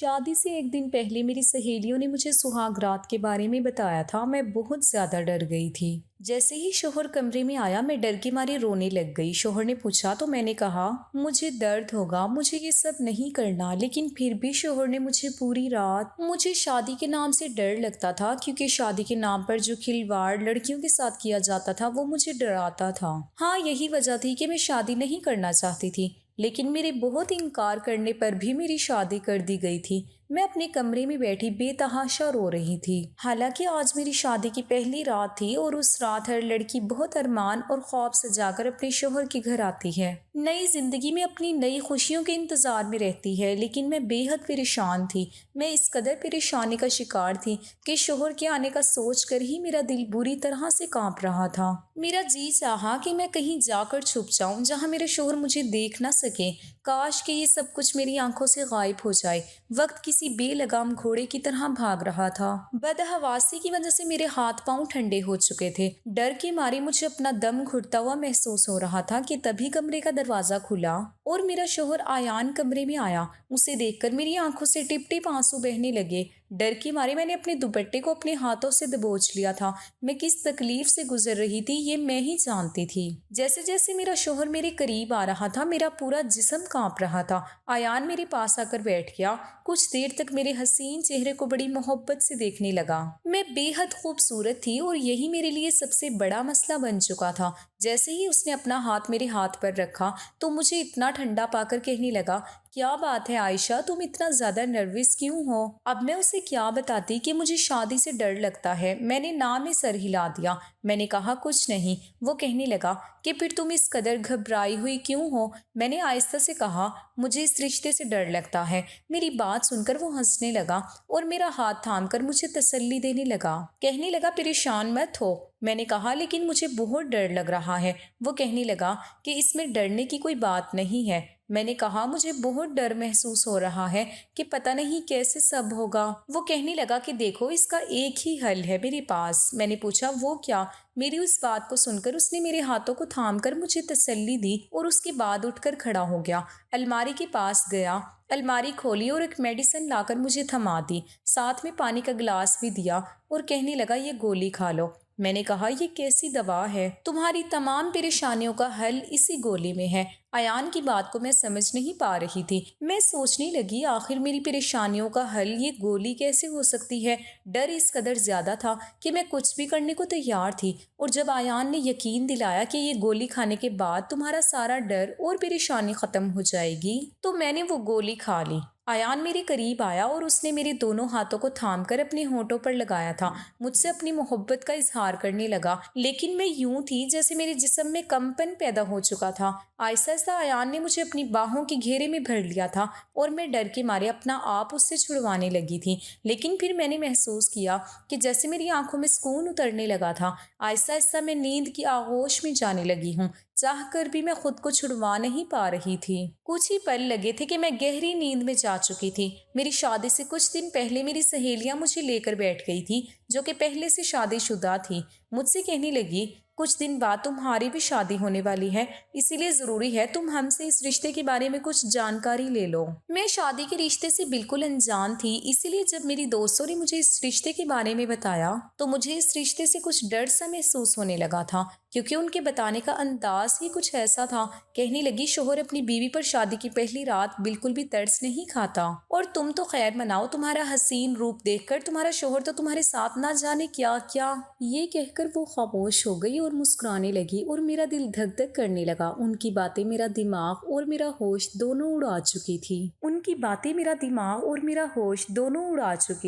شادی سے ایک دن پہلے میری سہیلیوں نے مجھے سہاگ رات کے بارے میں بتایا تھا۔ میں بہت زیادہ ڈر گئی تھی۔ جیسے ہی شوہر کمرے میں آیا میں ڈر کے مارے رونے لگ گئی۔ شوہر نے پوچھا تو میں نے کہا مجھے درد ہوگا، مجھے یہ سب نہیں کرنا، لیکن پھر بھی شوہر نے مجھے پوری رات مجھے شادی کے نام سے ڈر لگتا تھا، کیونکہ شادی کے نام پر جو کھلواڑ لڑکیوں کے ساتھ کیا جاتا تھا وہ مجھے ڈراتا تھا۔ ہاں، یہی وجہ تھی کہ میں شادی نہیں کرنا چاہتی تھی، لیکن میرے بہت انکار کرنے پر بھی میری شادی کر دی گئی تھی۔ میں اپنے کمرے میں بیٹھی بے تحاشا رو رہی تھی، حالانکہ آج میری شادی کی پہلی رات تھی، اور اس رات ہر لڑکی بہت ارمان اور خواب سجا کر اپنے شوہر کے گھر آتی ہے، نئی زندگی میں اپنی نئی خوشیوں کے انتظار میں رہتی ہے۔ لیکن میں بے حد پریشان تھی۔ میں اس قدر پریشانی کا شکار تھی کہ شوہر کے آنے کا سوچ کر ہی میرا دل بری طرح سے کانپ رہا تھا۔ میرا جی چاہا کہ میں کہیں جا کر چھپ جاؤں جہاں میرے شوہر مجھے دیکھ نہ سکے۔ کاش کہ یہ سب کچھ میری آنکھوں سے غائب ہو جائے۔ وقت کسی بے لگام گھوڑے کی طرح بھاگ رہا تھا۔ بدحواسی کی وجہ سے میرے ہاتھ پاؤں ٹھنڈے ہو چکے تھے۔ ڈر کے مارے مجھے اپنا دم گھٹتا ہوا محسوس ہو رہا تھا کہ تبھی کمرے کا دروازہ کھلا اور میرا شوہر آیان کمرے میں آیا۔ اسے دیکھ کر میری آنکھوں سے ٹپ ٹپ آنسو بہنے لگے۔ ڈر کے مارے میں نے اپنے دوپٹے کو اپنے ہاتھوں سے دبوچ لیا تھا۔ میں کس تکلیف سے گزر رہی تھی یہ میں ہی جانتی تھی۔ جیسے جیسے میرا شوہر میرے قریب آ رہا تھا میرا پورا جسم کانپ رہا تھا۔ آیان میرے پاس آ کر بیٹھ گیا۔ کچھ دیر تک میرے حسین چہرے کو بڑی محبت سے دیکھنے لگا۔ میں بے حد خوبصورت تھی اور یہی میرے لیے سب سے بڑا مسئلہ بن چکا تھا۔ جیسے ہی اس نے اپنا ہاتھ میرے ہاتھ پر رکھا تو مجھے اتنا ٹھنڈا پا کر کہنے لگا، کیا بات ہے عائشہ، تم اتنا زیادہ نروس کیوں ہو؟ اب میں اسے کیا بتاتی کہ مجھے شادی سے ڈر لگتا ہے۔ میں نے نہ میں سر ہلا دیا۔ میں نے کہا کچھ نہیں۔ وہ کہنے لگا کہ پھر تم اس قدر گھبرائی ہوئی کیوں ہو؟ میں نے آہستہ سے کہا مجھے اس رشتے سے ڈر لگتا ہے۔ میری بات سن کر وہ ہنسنے لگا اور میرا ہاتھ تھام کر مجھے تسلی دینے لگا۔ کہنے لگا پریشان مت ہو۔ میں نے کہا لیکن مجھے بہت ڈر لگ رہا ہے۔ وہ کہنے لگا کہ اس میں ڈرنے کی کوئی بات نہیں ہے۔ میں نے کہا مجھے بہت ڈر محسوس ہو رہا ہے کہ پتہ نہیں کیسے سب ہوگا۔ وہ کہنے لگا کہ دیکھو اس کا ایک ہی حل ہے میرے پاس۔ میں نے پوچھا وہ کیا؟ میری اس بات کو سن کر اس نے میرے ہاتھوں کو تھام کر مجھے تسلی دی اور اس کے بعد اٹھ کر کھڑا ہو گیا۔ الماری کے پاس گیا، الماری کھولی اور ایک میڈیسن لا کر مجھے تھما دی، ساتھ میں پانی کا گلاس بھی دیا اور کہنے لگا یہ گولی کھا لو۔ میں نے کہا یہ کیسی دوا ہے؟ تمہاری تمام پریشانیوں کا حل اسی گولی میں ہے۔ ایان کی بات کو میں سمجھ نہیں پا رہی تھی۔ میں سوچنے لگی آخر میری پریشانیوں کا حل یہ گولی کیسے ہو سکتی ہے؟ ڈر اس قدر زیادہ تھا کہ میں کچھ بھی کرنے کو تیار تھی، اور جب ایان نے یقین دلایا کہ یہ گولی کھانے کے بعد تمہارا سارا ڈر اور پریشانی ختم ہو جائے گی تو میں نے وہ گولی کھا لی۔ ایان میرے قریب آیا اور اس نے میرے دونوں ہاتھوں کو تھام کر اپنے ہونٹوں پر لگایا تھا، مجھ سے اپنی محبت کا اظہار کرنے لگا، لیکن میں یوں تھی جیسے میرے جسم میں کمپن پیدا ہو چکا تھا۔ آہستہ آہستہ ایان نے مجھے اپنی باہوں کے گھیرے میں بھر لیا تھا اور میں ڈر کے مارے اپنا آپ اس سے چھڑوانے لگی تھی، لیکن پھر میں نے محسوس کیا کہ جیسے میری آنکھوں میں سکون اترنے لگا تھا۔ آہستہ آہستہ میں نیند کی آغوش میں جانے لگی ہوں، چاہ کر بھی میں خود کو چھڑوا نہیں پا رہی تھی۔ کچھ ہی پل لگے تھے کہ میں گہری نیند میں جا چکی تھی۔ میری شادی سے کچھ دن پہلے میری سہیلیاں مجھے لے کر بیٹھ گئی تھی جو کہ پہلے سے شادی شدہ تھی۔ مجھ سے کہنے لگی کچھ دن بعد تمہاری بھی شادی ہونے والی ہے، اسی لیے ضروری ہے تم ہم سے اس رشتے کے بارے میں کچھ جانکاری لے لو۔ میں شادی کے رشتے سے بالکل انجان تھی، اسی لیے جب میری دوستوں نے مجھے اس رشتے کے بارے میں بتایا تو مجھے اس رشتے سے کچھ ڈر سا محسوس ہونے لگا تھا، کیونکہ ان کے بتانے کا انداز ہی کچھ ایسا تھا۔ کہنے لگی شوہر اپنی بیوی پر شادی کی پہلی رات بالکل بھی ترس نہیں کھاتا، اور تم تو خیر مناؤ، تمہارا حسین روپ دیکھ کر تمہارا شوہر تو تمہارے ساتھ نہ جانے کیا کیا۔ یہ کہہ کر وہ خاموش ہو گئی اور مسکرانے لگی اور میرا دل دھک دھک کرنے لگا۔ ان کی باتیں میرا دماغ اور میرا ہوش دونوں اڑا چکی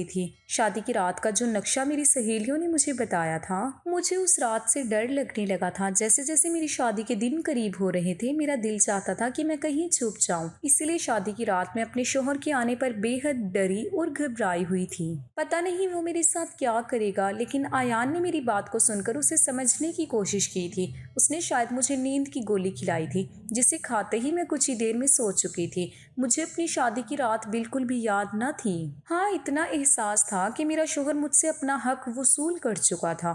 تھی۔ شادی کی رات کا جو نقشہ میری سہیلیوں نے مجھے بتایا تھا، مجھے اس رات سے ڈر لگنے لگا تھا۔ جیسے جیسے میری شادی کے دن قریب ہو رہے تھے میرا دل چاہتا تھا کہ میں کہیں چھپ جاؤں، اسی لیے شادی کی رات میں اپنے شوہر کے آنے پر بے حد ڈری اور گھبرائی ہوئی تھی۔ پتہ نہیں وہ میرے ساتھ کیا کرے گا، لیکن ایان نے میری بات کو سن کر اسے سمجھنے کی کوشش کی تھی۔ اس نے شاید مجھے نیند کی گولی کھلائی تھی، جسے کھاتے ہی میں کچھ ہی دیر میں سو چکی تھی۔ مجھے اپنی شادی کی رات بالکل بھی یاد نہ تھی۔ ہاں، اتنا احساس تھا کہ میرا شوہر مجھ سے اپنا حق وصول کر چکا تھا،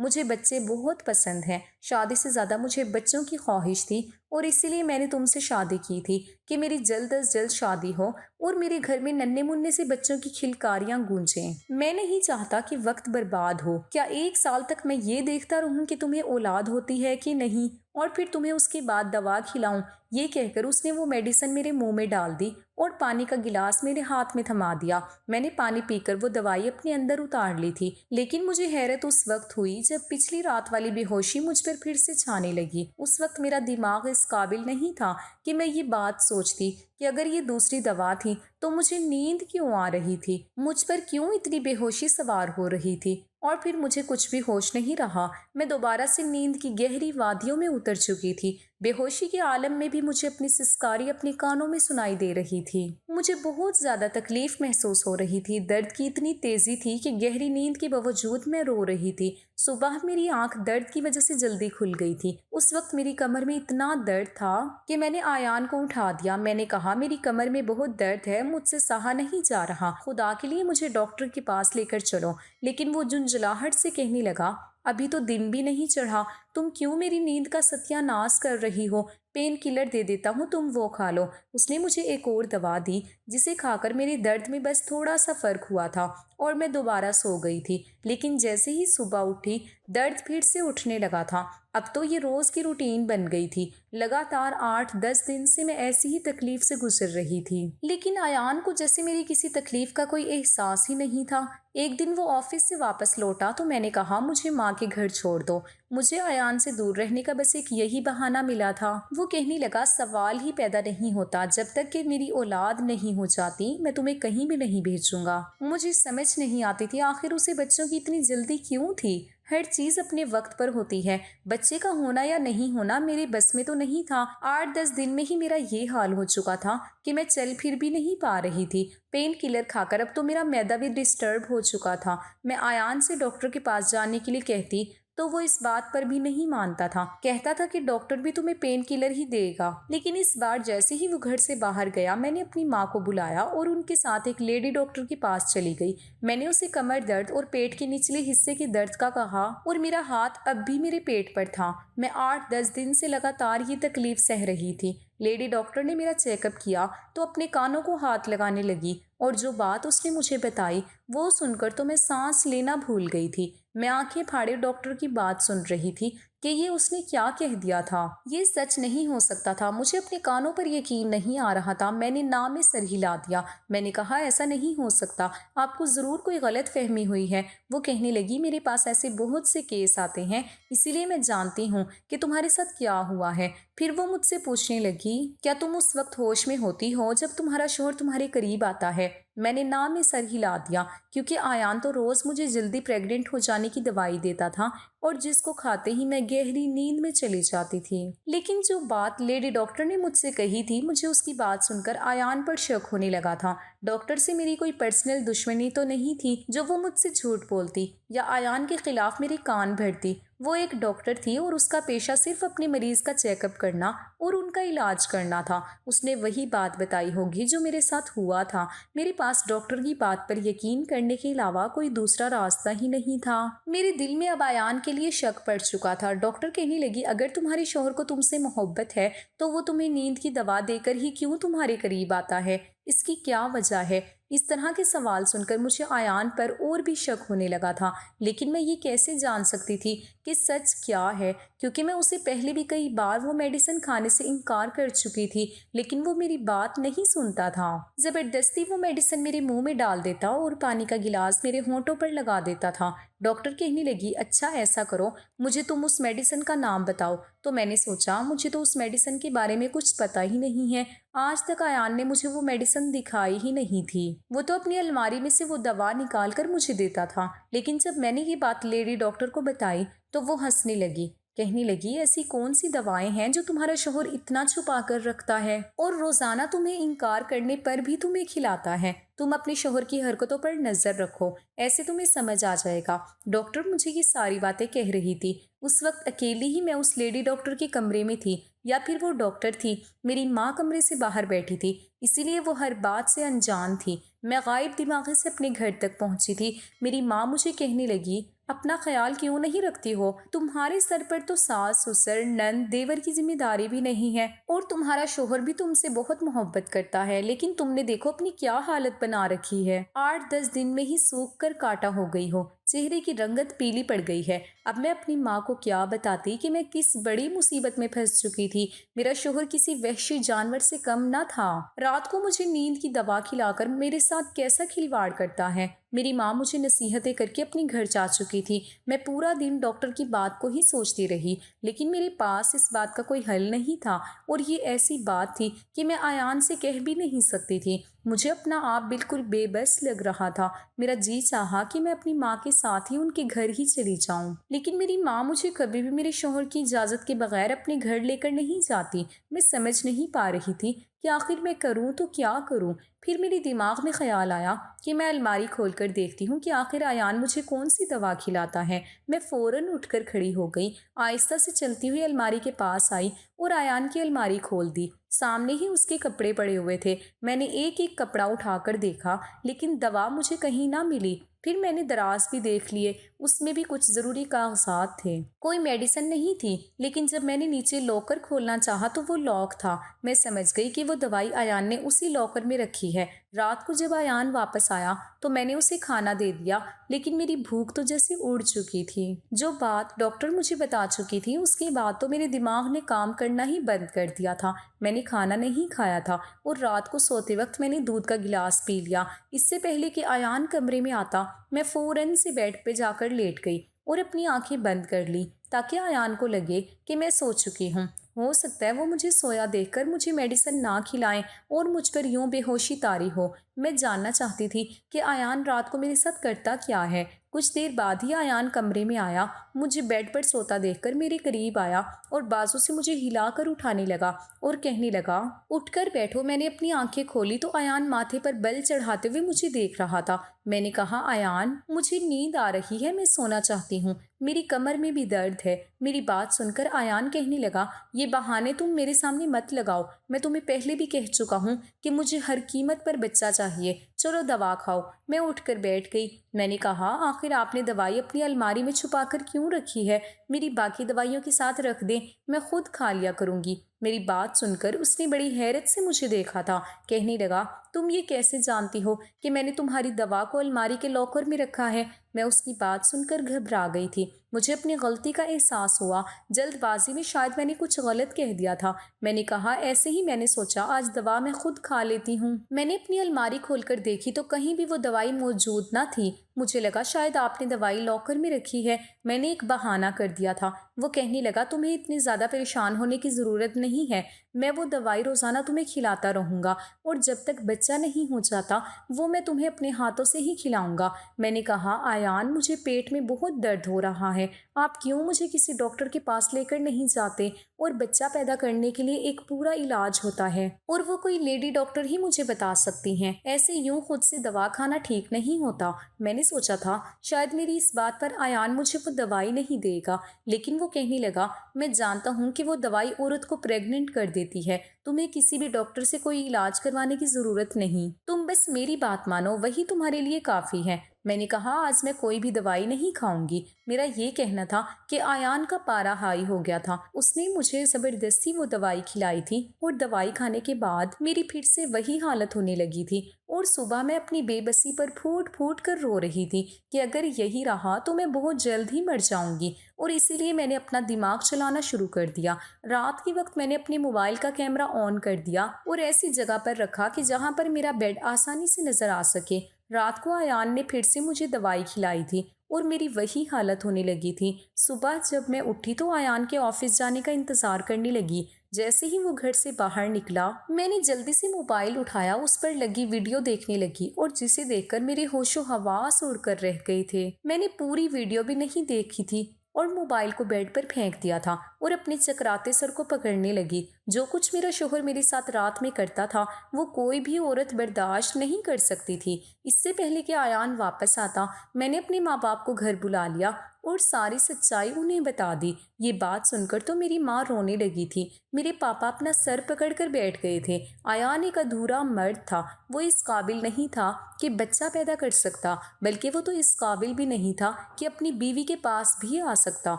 مجھے بچے بہت پسند ہیں، شادی سے زیادہ مجھے بچوں کی خواہش تھی اور اسی لیے میں نے تم سے شادی کی تھی کہ میری جلد از جلد شادی ہو اور میرے گھر میں ننھے منھے سے بچوں کی کھلکاریاں گونجیں۔ میں نہیں چاہتا کہ وقت برباد ہو۔ کیا 1 سال تک میں یہ دیکھتا رہوں کہ تمہیں اولاد ہوتی ہے کہ نہیں اور پھر تمہیں اس کے بعد دوا کھلاؤں؟ یہ کہہ کر اس نے وہ میڈیسن میرے منہ میں ڈال دی اور پانی کا گلاس میرے ہاتھ میں تھما دیا۔ میں نے پانی پی کر وہ دوائی اپنے اندر اتار لی تھی، لیکن مجھے حیرت اس وقت ہوئی جب پچھلی رات والی بے ہوشی مجھ پر پھر سے چھانے لگی۔ اس وقت میرا دماغ اس قابل نہیں تھا کہ میں یہ بات سوچتی کہ اگر یہ دوسری دوا تھی تو مجھے نیند کیوں آ رہی تھی، مجھ پر کیوں اتنی بے ہوشی سوار ہو رہی تھی، اور پھر مجھے کچھ بھی ہوش نہیں رہا۔ میں دوبارہ سے نیند کی گہری وادیوں میں اتر چکی تھی۔ بے ہوشی کے عالم میں بھی مجھے اپنی سسکاری اپنے کانوں میں سنائی دے رہی تھی۔ مجھے بہت زیادہ تکلیف محسوس ہو رہی تھی۔ درد کی اتنی تیزی تھی کہ گہری نیند کے باوجود میں رو رہی تھی۔ صبح میری آنکھ درد کی وجہ سے جلدی کھل گئی تھی۔ اس وقت میری کمر میں اتنا درد تھا کہ میں نے آیان کو اٹھا دیا۔ میں نے کہا میری کمر میں بہت درد ہے، مجھ سے سہا نہیں جا رہا، خدا کے لیے مجھے ڈاکٹر کے پاس لے کر چلو۔ لیکن وہ جھنجھلاہٹ سے کہنے لگا، ابھی تو دن بھی نہیں چڑھا، تم کیوں میری نیند کا ستیہ ناش کر رہی ہو؟ پین کلر دے دیتا ہوں، تم وہ کھا لو۔ اس نے مجھے ایک اور دوا دی جسے کھا کر میرے درد میں بس تھوڑا سا فرق ہوا تھا اور میں دوبارہ سو گئی تھی۔ لیکن جیسے ہی صبح اٹھی درد پھر سے اٹھنے لگا تھا۔ اب تو یہ روز کی روٹین بن گئی تھی۔ لگاتار 8-10 دن سے میں ایسی ہی تکلیف سے گزر رہی تھی، لیکن آیان کو جیسے میری کسی تکلیف کا کوئی احساس ہی نہیں تھا۔ ایک دن وہ آفس سے واپس لوٹا تو میں نے کہا مجھے ماں کے گھر چھوڑ دو، مجھے آیان سے دور رہنے کا بس ایک یہی بہانہ ملا تھا۔ وہ کہنے لگا سوال ہی پیدا نہیں ہوتا، جب تک کہ میری اولاد نہیں ہو جاتی میں تمہیں کہیں بھی نہیں بھیجوں گا۔ مجھے سمجھ نہیں آتی تھی آخر اسے بچوں کی اتنی جلدی کیوں تھی۔ ہر چیز اپنے وقت پر ہوتی ہے، بچے کا ہونا یا نہیں ہونا میرے بس میں تو نہیں تھا۔ 8-10 دن میں ہی میرا یہ حال ہو چکا تھا کہ میں چل پھر بھی نہیں پا رہی تھی۔ پین کلر کھا کر اب تو میرا معدہ بھی ڈسٹرب ہو چکا تھا۔ میں آیان سے ڈاکٹر کے پاس جانے کے لیے کہتی تو وہ اس بات پر بھی نہیں مانتا تھا، کہتا تھا کہ ڈاکٹر بھی تمہیں پین کلر ہی دے گا۔ لیکن اس بار جیسے ہی وہ گھر سے باہر گیا میں نے اپنی ماں کو بلایا اور ان کے ساتھ ایک لیڈی ڈاکٹر کے پاس چلی گئی۔ میں نے اسے کمر درد اور پیٹ کے نچلے حصے کے درد کا کہا اور میرا ہاتھ اب بھی میرے پیٹ پر تھا۔ میں 8-10 دن سے لگاتار یہ تکلیف سہ رہی تھی۔ لیڈی ڈاکٹر نے میرا چیک اپ کیا تو اپنے کانوں کو ہاتھ لگانے لگی اور جو بات اس نے مجھے بتائی وہ سن کر تو میں سانس لینا بھول گئی تھی۔ میں آنکھیں پھاڑے ڈاکٹر کی بات سن رہی تھی کہ یہ اس نے کیا کہہ دیا تھا۔ یہ سچ نہیں ہو سکتا تھا، مجھے اپنے کانوں پر یقین نہیں آ رہا تھا۔ میں نے نام میں سر ہلا دیا۔ میں نے کہا ایسا نہیں ہو سکتا، آپ کو ضرور کوئی غلط فہمی ہوئی ہے۔ وہ کہنے لگی میرے پاس ایسے بہت سے کیس آتے ہیں، اسی لیے میں جانتی ہوں کہ تمہارے ساتھ کیا ہوا ہے۔ پھر وہ مجھ سے پوچھنے لگی کیا تم اس وقت ہوش میں ہوتی ہو جب تمہارا شوہر تمہارے قریب آتا ہے؟ میں نے نام میں سر ہلا دیا کیونکہ آیان تو روز مجھے جلدی پریگننٹ ہو جانے کی دوائی دیتا تھا اور جس کو کھاتے ہی میں گہری نیند میں چلی جاتی تھی۔ لیکن جو بات لیڈی ڈاکٹر نے مجھ سے کہی تھی مجھے اس کی بات سن کر آیان پر شک ہونے لگا تھا۔ ڈاکٹر سے میری کوئی پرسنل دشمنی تو نہیں تھی جو وہ مجھ سے جھوٹ بولتی یا آیان کے خلاف میرے کان بھرتی۔ وہ ایک ڈاکٹر تھی اور اس کا پیشہ صرف اپنے مریض کا چیک اپ کرنا اور ان کا علاج کرنا تھا۔ اس نے وہی بات بتائی ہوگی جو میرے ساتھ ہوا تھا۔ میرے پاس ڈاکٹر کی بات پر یقین کرنے کے علاوہ کوئی دوسرا راستہ ہی نہیں تھا۔ میرے دل میں اب آیان کے لیے شک پڑ چکا تھا۔ ڈاکٹر کہنے لگی اگر تمہارے شوہر کو تم سے محبت ہے تو وہ تمہیں نیند کی دوا دے کر ہی کیوں تمہارے قریب آتا ہے؟ اس کی کیا وجہ ہے؟ اس طرح کے سوال سن کر مجھے آیان پر اور بھی شک ہونے لگا تھا، لیکن میں یہ کیسے جان سکتی تھی کہ سچ کیا ہے، کیونکہ میں اسے پہلے بھی کئی بار وہ میڈیسن کھانے سے انکار کر چکی تھی، لیکن وہ میری بات نہیں سنتا تھا۔ زبردستی وہ میڈیسن میرے منہ میں ڈال دیتا اور پانی کا گلاس میرے ہونٹوں پر لگا دیتا تھا۔ ڈاکٹر کہنے لگی اچھا ایسا کرو، مجھے تم اس میڈیسن کا نام بتاؤ۔ تو میں نے سوچا مجھے تو اس میڈیسن کے بارے میں کچھ پتہ ہی نہیں ہے، آج تک آیان نے مجھے وہ میڈیسن دکھائی ہی نہیں تھی۔ وہ تو اپنی الماری میں سے وہ دوا نکال کر مجھے دیتا تھا، لیکن جب میں نے یہ بات لیڈی ڈاکٹر کو بتائی تو وہ ہنسنے لگی، کہنے لگی ایسی کون سی دوائیں ہیں جو تمہارا شوہر اتنا چھپا کر رکھتا ہے اور روزانہ تمہیں انکار کرنے پر بھی تمہیں کھلاتا ہے؟ تم اپنے شوہر کی حرکتوں پر نظر رکھو، ایسے تمہیں سمجھ آ جائے گا۔ ڈاکٹر مجھے یہ ساری باتیں کہہ رہی تھی۔ اس وقت اکیلی ہی میں اس لیڈی ڈاکٹر کے کمرے میں تھی، یا پھر وہ ڈاکٹر تھی۔ میری ماں کمرے سے باہر بیٹھی تھی، اسی لیے وہ ہر بات سے انجان تھی۔ میں غائب دماغی سے اپنے گھر تک پہنچی تھی۔ میری ماں مجھے کہنے لگی اپنا خیال کیوں نہیں رکھتی ہو؟ تمہارے سر پر تو ساس سسر نند دیور کی ذمہ داری بھی نہیں ہے، اور تمہارا شوہر بھی تم سے بہت محبت کرتا ہے، لیکن تم نے دیکھو اپنی کیا حالت بنا رکھی ہے۔ 8-10 دن میں ہی سوکھ کر کاٹا ہو گئی ہو، چہرے کی رنگت پیلی پڑ گئی ہے۔ اب میں اپنی ماں کو کیا بتاتی کہ میں کس بڑی مصیبت میں پھنس چکی تھی۔ میرا شوہر کسی وحشی جانور سے کم نہ تھا، رات کو مجھے نیند کی دوا کھلا کر میرے ساتھ کیسا کھلواڑ کرتا ہے۔ میری ماں مجھے نصیحتیں کر کے اپنے گھر جا چکی تھی۔ میں پورا دن ڈاکٹر کی بات کو ہی سوچتی رہی، لیکن میرے پاس اس بات کا کوئی حل نہیں تھا، اور یہ ایسی بات تھی کہ میں ایان سے کہہ بھی نہیں سکتی تھی۔ مجھے اپنا آپ بالکل بے بس لگ رہا تھا۔ میرا جی چاہا کہ میں اپنی ماں کے ساتھ ہی ان کے گھر ہی چلی جاؤں، لیکن میری ماں مجھے کبھی بھی میرے شوہر کی اجازت کے بغیر اپنے گھر لے کر نہیں جاتی۔ میں سمجھ نہیں پا رہی تھی کہ آخر میں کروں تو کیا کروں۔ پھر میرے دماغ میں خیال آیا کہ میں الماری کھول کر دیکھتی ہوں کہ آخر ایان مجھے کون سی دوا کھلاتا ہے۔ میں فوراً اٹھ کر کھڑی ہو گئی، آہستہ سے چلتی ہوئی الماری کے پاس آئی اور ایان کی الماری کھول دی۔ سامنے ہی اس کے کپڑے پڑے ہوئے تھے۔ میں نے ایک ایک کپڑا اٹھا کر دیکھا، لیکن دوا مجھے کہیں نہ ملی۔ پھر میں نے دراز بھی دیکھ لیے، اس میں بھی کچھ ضروری کاغذات تھے، کوئی میڈیسن نہیں تھی۔ لیکن جب میں نے نیچے لاکر کھولنا چاہا تو وہ لاک تھا۔ میں سمجھ گئی کہ وہ دوائی ایان نے اسی لاکر میں رکھی ہے۔ رات کو جب ایان واپس آیا تو میں نے اسے کھانا دے دیا، لیکن میری بھوک تو جیسے اڑ چکی تھی۔ جو بات ڈاکٹر مجھے بتا چکی تھی اس کے بعد تو میرے دماغ نے کام کرنا ہی بند کر دیا تھا۔ میں نے کھانا نہیں کھایا تھا، اور رات کو سوتے وقت میں نے دودھ کا گلاس پی لیا۔ اس سے پہلے کہ ایان کمرے میں آتا میں فوراً سے بیڈ پہ جا کر لیٹ گئی اور اپنی آنکھیں بند کر لی، تاکہ ایان کو لگے کہ میں سو چکی ہوں۔ ہو سکتا ہے وہ مجھے سویا دیکھ کر مجھے میڈیسن نہ کھلائیں اور مجھ پر یوں بے ہوشی طاری ہو۔ میں جاننا چاہتی تھی کہ ایان رات کو میرے ساتھ کرتا کیا ہے۔ کچھ دیر بعد ہی ایان کمرے میں آیا، مجھے بیڈ پر سوتا دیکھ کر میرے قریب آیا اور بازو سے مجھے ہلا کر اٹھانے لگا اور کہنے لگا، اٹھ کر بیٹھو۔ میں نے اپنی آنکھیں کھولی تو ایان ماتھے پر بل چڑھاتے ہوئے مجھے دیکھ رہا تھا۔ میں نے کہا، ایان مجھے نیند آ رہی ہے، میں سونا چاہتی ہوں، میری کمر میں بھی درد ہے۔ میری بات سن کر ایان کہنے لگا، یہ بہانے تم میرے سامنے مت لگاؤ، میں تمہیں پہلے بھی کہہ چکا ہوں کہ مجھے ہر قیمت پر بچہ چاہیے، چلو دوا کھاؤ۔ میں اٹھ کر بیٹھ گئی۔ میں نے کہا، آخر آپ نے دوائی اپنی الماری میں چھپا کر کیوں رکھی ہے؟ میری باقی دوائیوں کے ساتھ رکھ دیں، میں خود کھا لیا کروں گی۔ میری بات سن کر اس نے بڑی حیرت سے مجھے دیکھا تھا، کہنے لگا، تم یہ کیسے جانتی ہو کہ میں نے تمہاری دوا کو الماری کے لاکر میں رکھا ہے؟ میں اس کی بات سن کر گھبرا گئی تھی۔ مجھے اپنی غلطی کا احساس ہوا، جلد بازی میں شاید میں نے کچھ غلط کہہ دیا تھا۔ میں نے کہا، ایسے ہی میں نے سوچا آج دوا میں خود کھا لیتی ہوں۔ میں نے اپنی الماری کھول کر دیکھی تو کہیں بھی وہ دوائی موجود نہ تھی۔ مجھے لگا شاید آپ نے دوائی لاکر میں رکھی ہے۔ میں نے ایک بہانہ کر دیا تھا۔ وہ کہنے لگا، تمہیں اتنی زیادہ پریشان ہونے کی ضرورت نہیں ہے، میں وہ دوائی روزانہ تمہیں کھلاتا رہوں گا، اور جب تک بچہ نہیں ہو جاتا وہ میں تمہیں اپنے ہاتھوں سے ہی کھلاؤں گا۔ میں نے کہا، ایان مجھے پیٹ میں بہت درد ہو رہا ہے، آپ کیوں مجھے کسی ڈاکٹر کے پاس لے کر نہیں جاتے؟ اور بچہ پیدا کرنے کے لیے ایک پورا علاج ہوتا ہے، اور وہ کوئی لیڈی ڈاکٹر ہی مجھے بتا سکتی ہیں، ایسے یوں خود سے دوا کھانا ٹھیک نہیں ہوتا۔ میں نے سوچا تھا شاید میری اس بات پر ایان مجھے وہ دوائی نہیں دے گا، لیکن وہ کہنے لگا، میں جانتا ہوں کہ وہ دوائی عورت کو پریگننٹ کر دیتی ہے، تمہیں کسی بھی ڈاکٹر سے کوئی علاج کروانے کی ضرورت نہیں، تم بس میری بات مانو، وہی تمہارے لیے کافی ہے۔ میں نے کہا، آج میں کوئی بھی دوائی نہیں کھاؤں گی۔ میرا یہ کہنا تھا کہ ایان کا پارا ہائی ہو گیا تھا۔ اس نے مجھے زبردستی وہ دوائی کھلائی تھی، اور دوائی کھانے کے بعد میری پھر سے وہی حالت ہونے لگی تھی، اور صبح میں اپنی بے بسی پر پھوٹ پھوٹ کر رو رہی تھی کہ اگر یہی رہا تو میں بہت جلد ہی مر جاؤں گی، اور اسی لیے میں نے اپنا دماغ چلانا شروع کر دیا۔ رات کے وقت میں نے اپنے موبائل کا کیمرہ آن کر دیا اور ایسی جگہ پر رکھا کہ جہاں پر میرا بیڈ آسانی سے نظر آ سکے۔ رات کو ایان نے پھر سے مجھے دوائی کھلائی تھی، اور میری وہی حالت ہونے لگی تھی۔ صبح جب میں اٹھی تو ایان کے آفس جانے کا انتظار کرنے لگی۔ جیسے ہی وہ گھر سے باہر نکلا میں نے جلدی سے موبائل اٹھایا، اس پر لگی ویڈیو دیکھنے لگی، اور جسے دیکھ کر میرے ہوش و حواس اڑ کر رہ گئے تھے۔ میں نے پوری ویڈیو بھی نہیں دیکھی تھی اور موبائل کو بیڈ پر پھینک دیا تھا اور اپنے چکراتے سر کو پکڑنے لگی۔ جو کچھ میرا شوہر میرے ساتھ رات میں کرتا تھا وہ کوئی بھی عورت برداشت نہیں کر سکتی تھی۔ اس سے پہلے کہ ایان واپس آتا میں نے اپنے ماں باپ کو گھر بلا لیا اور ساری سچائی انہیں بتا دی۔ یہ بات سن کر تو میری ماں رونے لگی تھی۔ میرے پاپا اپنا سر پکڑ کر بیٹھ گئے تھے۔ ایان ایک ادھورا مرد تھا، وہ اس قابل نہیں تھا کہ بچہ پیدا کر سکتا، بلکہ وہ تو اس قابل بھی نہیں تھا کہ اپنی بیوی کے پاس بھی آ سکتا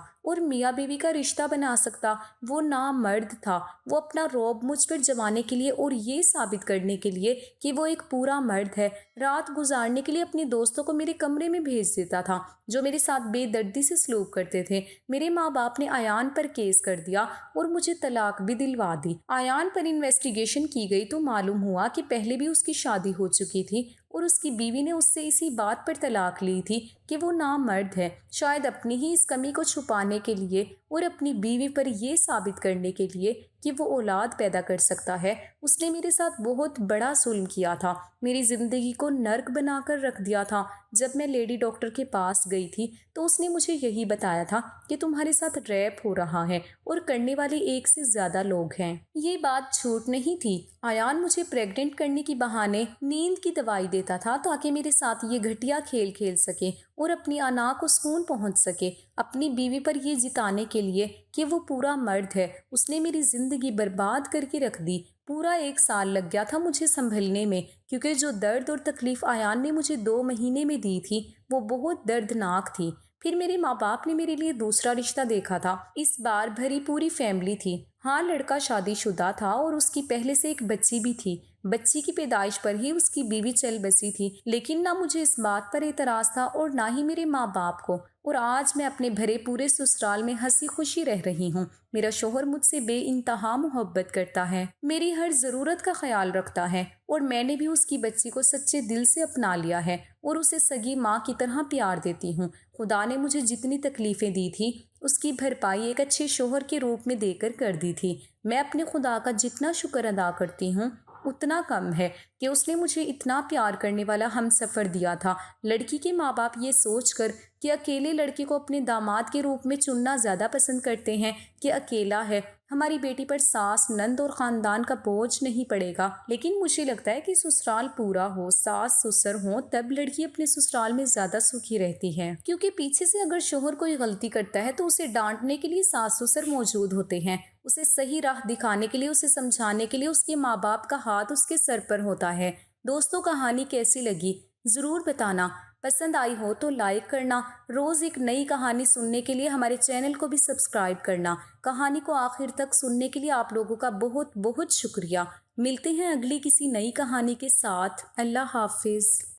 اور میاں بیوی کا رشتہ بنا سکتا۔ وہ نامرد تھا۔ وہ اپنا رعب مجھ پر جمانے کے لیے اور یہ ثابت کرنے کے لیے کہ وہ ایک پورا مرد ہے، رات گزارنے کے لیے اپنے دوستوں کو میرے کمرے میں بھیج دیتا تھا جو میرے ساتھ بے دردی سے سلوک کرتے تھے۔ میرے ماں باپ نے ایان پر کیس کر دیا اور مجھے طلاق بھی دلوا دی۔ ایان پر انویسٹیگیشن کی گئی تو معلوم ہوا کہ پہلے بھی اس کی شادی ہو چکی تھی اور اس کی بیوی نے اس سے اسی بات پر طلاق لی تھی کہ وہ نامرد ہے۔ شاید اپنی ہی اس کمی کو چھپانے کے لیے اور اپنی بیوی پر یہ ثابت کرنے کے لیے کہ وہ اولاد پیدا کر سکتا ہے، اس نے میرے ساتھ بہت بڑا ظلم کیا تھا، میری زندگی کو نرک بنا کر رکھ دیا تھا۔ جب میں لیڈی ڈاکٹر کے پاس گئی تھی تو اس نے مجھے یہی بتایا تھا کہ تمہارے ساتھ ریپ ہو رہا ہے اور کرنے والے ایک سے زیادہ لوگ ہیں۔ یہ بات جھوٹ نہیں تھی۔ ایان مجھے پریگننٹ کرنے کی بہانے نیند کی دوائی دیتا تھا تاکہ میرے ساتھ یہ گھٹیا کھیل کھیل سکے اور اپنی انا کو سکون پہنچ سکے، اپنی بیوی پر یہ جتانے کے لیے کہ وہ پورا مرد ہے۔ اس نے میری زندگی برباد کر کے رکھ دی۔ پورا 1 سال لگ گیا تھا مجھے سنبھلنے میں، کیونکہ جو درد اور تکلیف ایان نے مجھے 2 مہینے میں دی تھی وہ بہت دردناک تھی۔ پھر میرے ماں باپ نے میرے لیے دوسرا رشتہ دیکھا تھا۔ اس بار بھری پوری فیملی تھی۔ ہاں، لڑکا شادی شدہ تھا اور اس کی پہلے سے ایک بچی بھی تھی۔ بچی کی پیدائش پر ہی اس کی بیوی چل بسی تھی، لیکن نہ مجھے اس بات پر اعتراض تھا اور نہ ہی میرے ماں باپ کو، اور آج میں اپنے بھرے پورے سسرال میں ہنسی خوشی رہ رہی ہوں۔ میرا شوہر مجھ سے بے انتہا محبت کرتا ہے، میری ہر ضرورت کا خیال رکھتا ہے اور میں نے بھی اس کی بچی کو سچے دل سے اپنا لیا ہے اور اسے سگی ماں کی طرح پیار دیتی ہوں۔ خدا نے مجھے جتنی تکلیفیں دی تھی اس کی بھرپائی ایک اچھے شوہر کے روپ میں دے کر دی تھی۔ میں اپنے خدا کا جتنا شکر ادا کرتی ہوں اتنا کم ہے کہ اس نے مجھے اتنا پیار کرنے والا ہم سفر دیا تھا۔ لڑکی کے ماں باپ یہ سوچ کر کہ اکیلے لڑکے کو اپنے داماد کے روپ میں چننا زیادہ پسند کرتے ہیں کہ اکیلا ہے، ہماری بیٹی پر ساس، نند اور خاندان کا بوجھ نہیں پڑے گا۔ لیکن مجھے لگتا ہے کہ سسرال پورا ہو، ساس سسر ہوں، تب لڑکی اپنے سسرال میں زیادہ سکھی رہتی ہے، کیونکہ پیچھے سے اگر شوہر کوئی غلطی کرتا ہے تو اسے ڈانٹنے کے لیے ساس سسر موجود ہوتے ہیں، اسے صحیح راہ دکھانے کے لیے، اسے سمجھانے کے لیے اس کے ماں باپ کا ہاتھ اس کے سر پر ہوتا ہے۔ دوستوں، کہانی کیسی لگی ضرور بتانا، پسند آئی ہو تو لائک کرنا۔ روز ایک نئی کہانی سننے کے لیے ہمارے چینل کو بھی سبسکرائب کرنا۔ کہانی کو آخر تک سننے کے لیے آپ لوگوں کا بہت بہت شکریہ۔ ملتے ہیں اگلی کسی نئی کہانی کے ساتھ۔ اللہ حافظ۔